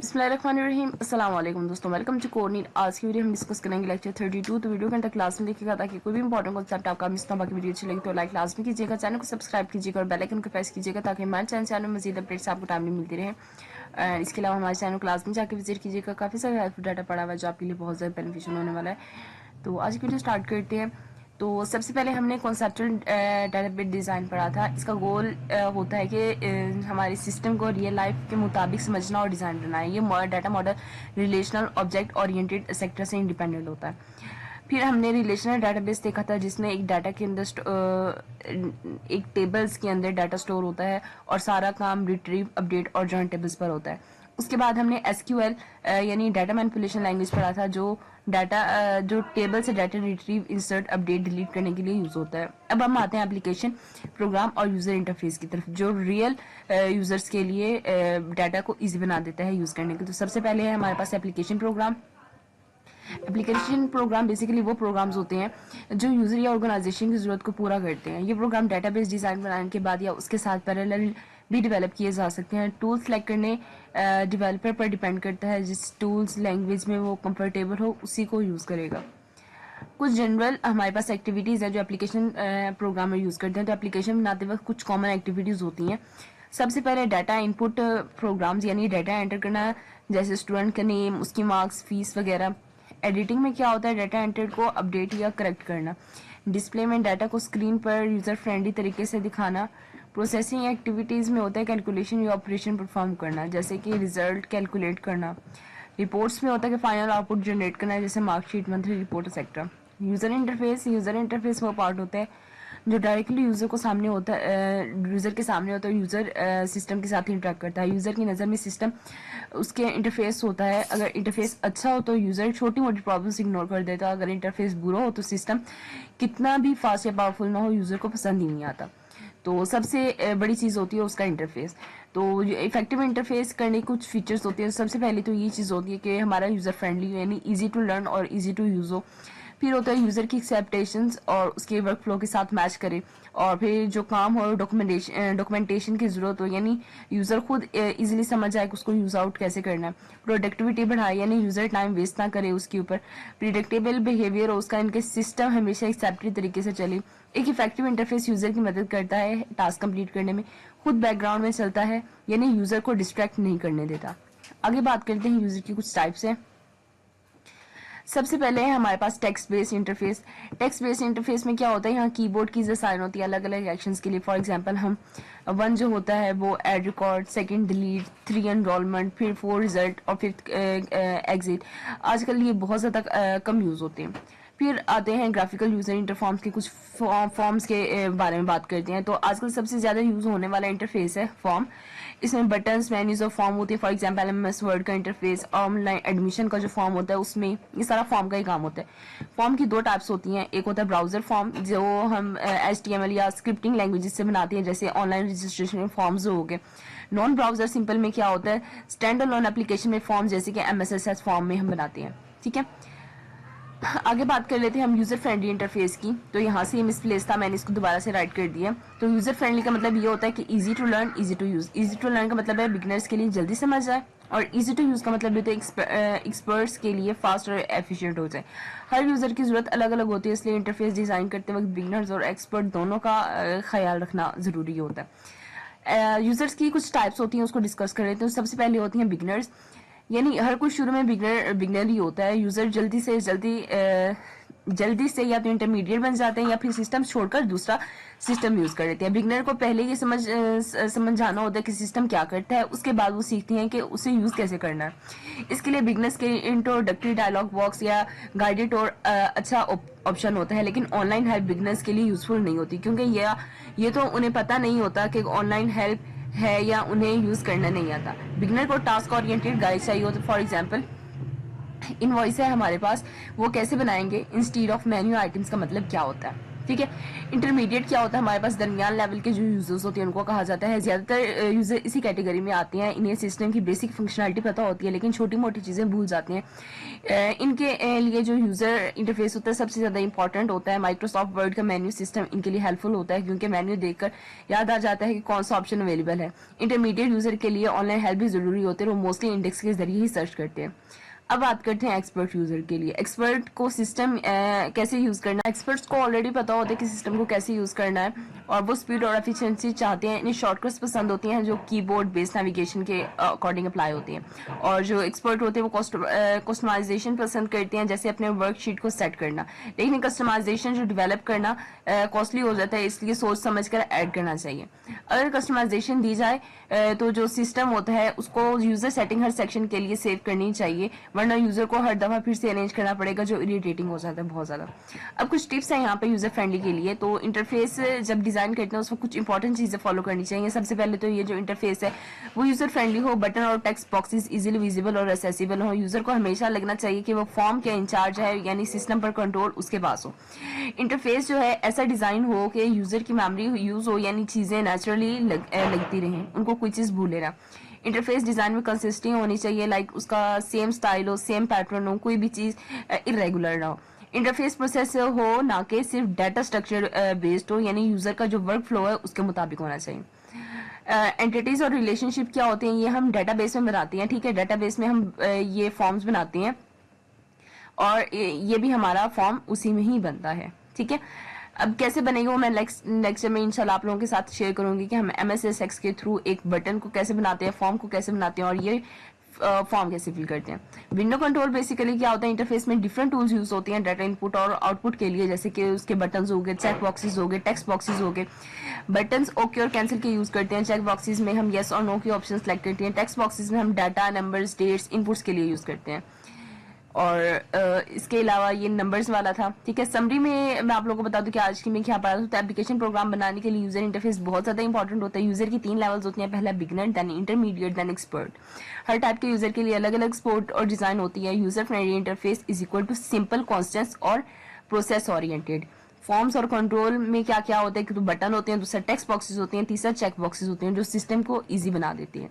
बिस्मिल्लाहिर्रहमानिर्रहीम। अस्सलाम वालेकुम दोस्तों, वेलकम टू कोर्निर। आज की वीडियो हम डिस्कस करेंगे लेक्चर 32। तो वीडियो के अंदर क्लास में देखिएगा ताकि कोई भी इंपॉर्टेंट कॉन्सेप्ट आपका मिस ना। बाकी वीडियो अच्छी लगी तो लाइक लाजमी कीजिएगा, चैनल को सब्सक्राइब कीजिएगा और बेल आइकन को प्रेस कीजिएगा ताकि हमारे चैनल में मजीद अपडेट्स आपको टाइमली मिलती रहे। इसके अलावा हमारे चैनल क्लास में जाकर विजिट कीजिएगा, काफ़ी सारा हेल्पफुल डाटा पड़ा हुआ है जो आपके लिए बहुत ज़्यादा बेनिफिशियल होने वाला है। तो आज की वीडियो स्टार्ट करते हैं। तो सबसे पहले हमने कॉन्सेप्चुअल डेटाबेस डिज़ाइन पढ़ा था। इसका गोल होता है कि हमारे सिस्टम को रियल लाइफ के मुताबिक समझना और डिज़ाइन करना है। ये data model relational object oriented sector से इंडिपेंडेंट होता है। फिर हमने रिलेशनल डेटाबेस देखा था जिसमें एक डाटा के अंदर एक टेबल्स के अंदर डाटा स्टोर होता है और सारा काम रिट्रीव, अपडेट और जॉइन टेबल्स पर होता है। उसके बाद हमने एसक्यूएल यानी डाटा मैनिपुलेशन लैंग्वेज पढ़ा था जो टेबल से data retrieve, insert, update, delete करने के लिए यूज होता है। अब हम आते हैं एप्लीकेशन, प्रोग्राम और यूजर इंटरफेस की तरफ जो रियल यूजर्स के लिए डाटा को इजी बना देता है यूज करने के। तो सबसे पहले है हमारे पास application program. Application program basically वो प्रोग्राम्स होते हैं जो यूजर या ऑर्गेनाइजेशन की जरूरत को पूरा करते हैं। ये प्रोग्राम डेटाबेस डिजाइन बनाने के बाद या उसके साथ पैरेलल भी डेवलप किए जा सकते हैं। टूल सेलेक्ट करने डेवलपर पर डिपेंड करता है, जिस टूल्स लैंग्वेज में वो कंफर्टेबल हो उसी को यूज करेगा। कुछ जनरल हमारे पास एक्टिविटीज है जो एप्लीकेशन प्रोग्रामर यूज करते हैं। तो एप्लीकेशन बनाते वक्त कुछ कॉमन एक्टिविटीज होती हैं। सबसे पहले डाटा इनपुट प्रोग्राम्स यानी डाटा एंटर करना, जैसे स्टूडेंट का नेम, उसकी मार्क्स, फीस वगैरह। एडिटिंग में क्या होता है, डाटा एंटर को अपडेट या करेक्ट करना। डिस्प्ले में डाटा को स्क्रीन पर यूजर फ्रेंडली तरीके से दिखाना। प्रोसेसिंग एक्टिविटीज में होता है कैलकुलेशन या ऑपरेशन परफॉर्म करना, जैसे कि रिजल्ट कैलकुलेट करना। रिपोर्ट्स में होता है कि फाइनल आउटपुट जनरेट करना है, जैसे marksheet, monthly report etcetera. User interface वो पार्ट होता है जो डायरेक्टली यूजर को सामने होता है, यूजर के सामने होता है। यूजर सिस्टम के साथ इंटरेक्ट करता है। यूजर की नज़र में सिस्टम उसके इंटरफेस होता है। अगर इंटरफेस अच्छा हो तो यूजर छोटी मोटी प्रॉब्लम्स इग्नोर कर देता है। अगर इंटरफेस बुरा हो तो सिस्टम कितना भी फास्ट या पावरफुल ना हो यूजर को पसंद ही नहीं आता। तो सबसे बड़ी चीज़ होती है उसका इंटरफेस। तो इफेक्टिव इंटरफेस करने की कुछ फीचर्स होती है। सबसे पहले तो ये चीज़ होती है कि हमारा यूज़र फ्रेंडली हो, यानी इजी टू लर्न और इजी टू यूज़ हो। फिर होता है यूज़र की एक्सेप्टेशंस और उसके वर्क फ्लो के साथ मैच करे। और फिर जो काम हो डॉक्यूमेंटेशन की ज़रूरत हो, यानी यूज़र खुद इजीली समझ जाए कि उसको यूज़ आउट कैसे करना है। प्रोडक्टिविटी बढ़ाए, यानी यूज़र टाइम वेस्ट ना करे उसके ऊपर। प्रिडिक्टेबल बिहेवियर हो उसका, इनके सिस्टम हमेशा एक्सेप्टिव तरीके से चले। एक इफेक्टिव इंटरफेस यूजर की मदद करता है टास्क कंप्लीट करने में, खुद बैकग्राउंड में चलता है, यानी यूजर को डिस्ट्रैक्ट नहीं करने देता। आगे बात करते हैं यूजर की कुछ टाइप्स है। सबसे पहले है हमारे पास text based interface. Text based interface में क्या होता है, यहाँ कीबोर्ड कीज असाइन होती है अलग अलग एक्शंस के लिए। फॉर एग्जांपल हम 1 जो होता है वो ऐड रिकॉर्ड, 2 डिलीट, 3 एनरोलमेंट, फिर 4 रिजल्ट और 5 एग्जिट। आजकल ये बहुत ज़्यादा कम यूज़ होते हैं। फिर आते हैं ग्राफिकल यूजर इंटरफॉर्म्स के कुछ फॉर्म्स के बारे में बात करते हैं। तो आजकल सबसे ज़्यादा यूज़ होने वाला इंटरफेस है फॉर्म। इसमें बटन्स, मेन्यूज और फॉर्म होती है। फॉर एग्जांपल एमएस वर्ड का इंटरफेस, ऑनलाइन एडमिशन का जो फॉर्म होता है उसमें ये सारा फॉर्म का ही काम होता है। फॉर्म की 2 टाइप्स होती हैं। एक होता है ब्राउजर फॉर्म जो हम HTML या स्क्रिप्टिंग लैंग्वेजेस से बनाते हैं, जैसे ऑनलाइन रजिस्ट्रेशन फॉर्म्स हो गए। नॉन ब्राउजर सिंपल में क्या होता है, स्टैंड अलोन एप्लीकेशन में फॉर्म जैसे कि MSSS फॉर्म में हम बनाते हैं। ठीक है, आगे बात कर लेते हैं हम यूजर फ्रेंडली इंटरफेस की। तो यहाँ से मिसप्लेस था, मैंने इसको दोबारा से राइट कर दिया। तो यूजर फ्रेंडली का मतलब ये होता है कि easy to learn, easy to use. Easy to learn का मतलब है बिगनर्स के लिए जल्दी समझ जाए, और इजी टू यूज का मतलब होता है एक्सपर्ट्स के लिए फास्ट और एफिशिएंट हो जाए। हर यूजर की जरूरत अलग अलग होती है, इसलिए इंटरफेस डिजाइन करते वक्त बिगनर्स और एक्सपर्ट दोनों का ख्याल रखना जरूरी होता है। यूजर्स की कुछ टाइप्स होती हैं, उसको डिस्कस कर लेते हैं। सबसे पहले होती हैं बिगनर्स, यानी हर कोई शुरू में बिगनर ही होता है। यूजर जल्दी से या तो इंटरमीडिएट बन जाते हैं या फिर सिस्टम छोड़कर दूसरा सिस्टम यूज कर लेते हैं। बिगनर को पहले ये समझ जाना होता है कि सिस्टम क्या करता है, उसके बाद वो सीखते हैं कि उसे यूज कैसे करना है। इसके लिए बिगनर्स के इंट्रोडक्टरी डायलॉग बॉक्स या गाइडेड और अच्छा ऑप्शन होता है, लेकिन ऑनलाइन हेल्प बिगनर्स के लिए यूजफुल नहीं होती, क्योंकि ये तो उन्हें पता नहीं होता कि ऑनलाइन हेल्प है या उन्हें यूज करना नहीं आता। बिगनर को टास्क ओरिएंटेड गाइड चाहिए होता है। फॉर एग्जांपल इनवॉइस है हमारे पास, वो कैसे बनाएंगे इंस्टीड ऑफ मेन्यू आइटम्स का मतलब क्या होता है। ठीक है। इंटरमीडिएट क्या होता है, हमारे पास दरमियान लेवल के जो यूजर्स होते हैं उनको कहा जाता है। ज्यादातर यूजर इसी कैटेगरी में आते हैं, इन्हें सिस्टम की बेसिक फंक्शनलिटी पता होती है लेकिन छोटी मोटी चीजें भूल जाते हैं। इनके लिए जो यूजर इंटरफेस होता है सबसे ज्यादा इंपॉर्टेंट होता है। माइक्रोसॉफ्ट वर्ड का मेन्यू सिस्टम इनके लिए हेल्पफुल होता है क्योंकि मेन्यू देखकर याद आ जाता है कि कौन सा ऑप्शन अवेलेबल है। इंटरमीडिएट यूजर के लिए ऑनलाइन हेल्प भी जरूरी होती है, वो मोस्टली इंडेक्स के जरिए ही सर्च करते हैं। अब बात करते हैं एक्सपर्ट यूजर के लिए। एक्सपर्ट को सिस्टम कैसे यूज करना है, एक्सपर्ट्स को ऑलरेडी पता होता है कि सिस्टम को कैसे यूज करना है और वो स्पीड और एफिशिएंसी चाहते हैं। इन्हें शॉर्टकट्स पसंद होती हैं जो कीबोर्ड बेस्ड नेविगेशन के अकॉर्डिंग अप्लाई होती हैं। और जो एक्सपर्ट होते हैं वो कस्टमाइजेशन पसंद करते हैं, जैसे अपने वर्कशीट को सेट करना। लेकिन कस्टमाइजेशन जो डेवलप करना कॉस्टली हो जाता है, इसलिए सोच समझ कर ऐड करना चाहिए। अगर कस्टमाइजेशन दी जाए तो जो सिस्टम होता है उसको यूजर सेटिंग हर सेक्शन के लिए सेव करनी चाहिए, वरना यूजर को हर दफा फिर से अरेंज करना पड़ेगा जो इरिटेटिंग हो जाता है बहुत ज्यादा। अब कुछ टिप्स हैं यहाँ पे यूजर फ्रेंडली के लिए। तो इंटरफेस जब डिजाइन करते हैं उसमें कुछ इंपॉर्टेंट चीजें फॉलो करनी चाहिए। सबसे पहले तो ये जो इंटरफेस है वो यूजर फ्रेंडली हो, बटन और टेक्स्ट बॉक्सेस इजीली विजिबल और एक्सेसिबल हो। यूजर को हमेशा लगना चाहिए कि वो फॉर्म के इंचार्ज है, यानी सिस्टम पर कंट्रोल उसके पास हो। इंटरफेस जो है ऐसा डिजाइन हो कि यूजर की मेमोरी यूज हो, यानी चीजें नेचुरली लगती रहें, उनको कोई चीज भूले ना। इंटरफेस डिजाइन में कंसिस्टेंसी होनी चाहिए, लाइक उसका सेम स्टाइल हो, सेम पैटर्न हो, कोई भी चीज इरेगुलर ना हो। इंटरफेस प्रोसेस हो ना कि सिर्फ डाटा स्ट्रक्चर बेस्ड हो, यानी यूजर का जो वर्क फ्लो है उसके मुताबिक होना चाहिए। एंटिटीज और रिलेशनशिप क्या होते हैं, ये हम डेटाबेस में बनाते हैं। ठीक है, डेटाबेस में हम ये फॉर्म्स बनाते हैं और ये भी हमारा फॉर्म उसी में ही बनता है। ठीक है, अब कैसे बनेगा वो मैं लेक्चर में इंशाल्लाह आप लोगों के साथ शेयर करूंगी कि हम MSSX के थ्रू एक बटन को कैसे बनाते हैं, फॉर्म को कैसे बनाते हैं और ये फॉर्म कैसे फिल करते हैं। विंडो कंट्रोल बेसिकली क्या होता है, इंटरफेस में डिफरेंट टूल्स यूज होते हैं डाटा इनपुट और आउटपुट के लिए, जैसे कि उसके बटन्स हो गए, चेक बॉक्सेस हो गए, टेक्स्ट बॉक्सेस हो गए। बटन्स ओके और कैंसिल के यूज करते हैं, चेक बॉक्सेस में हम येस और नो के ऑप्शन सेलेक्ट करते हैं, टेक्स्ट बॉक्सेस में हम डाटा, नंबर्स, डेट्स, इनपुट्स के लिए यूज करते हैं। और इसके अलावा ये नंबर्स वाला था। ठीक है, समरी में मैं आप लोगों को बता दूं कि आज की मैं क्या पढ़ा था। तो एप्लीकेशन प्रोग्राम बनाने के लिए यूजर इंटरफेस बहुत ज्यादा इंपॉर्टेंट होता है। यूजर की 3 लेवल्स होती हैं, पहला beginner, then intermediate, then expert. हर टाइप के यूजर के लिए अलग अलग सपोर्ट और डिजाइन होती है। User friendly interface is equal to simple, constant और प्रोसेस ओरिएंटेड। फॉर्म्स और कंट्रोल में क्या क्या होता है कि तो बटन होते हैं, दूसरा टेक्स्ट बॉक्सेस होते हैं, तीसरा चेक बॉक्सेस होते हैं जो सिस्टम को ईजी बना देती है।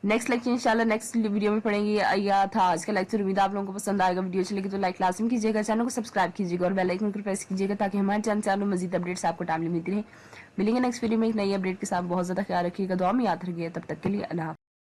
नेक्स्ट लेक्चर इंशाल्लाह नेक्स्ट वीडियो में पढ़ेंगे। या था आज का लेक्चर, उम्मीद आप लोगों को पसंद आएगा। वीडियो चलेगी तो लाइक लाजमी कीजिएगा, चैनल को सब्सक्राइब कीजिएगा और बेल आइकन को प्रेस कीजिएगा ताकि हमारे चैनल से मजीद अपडेट्स आपको टाइमली मिलती रहे। मिलेंगे नेक्स्ट वीडियो में एक नई अपडेट के साथ। बहुत ज्यादा ख्याल रखिएगा, दुआ में याद रखिएगा। तब तक के लिए अल्लाह।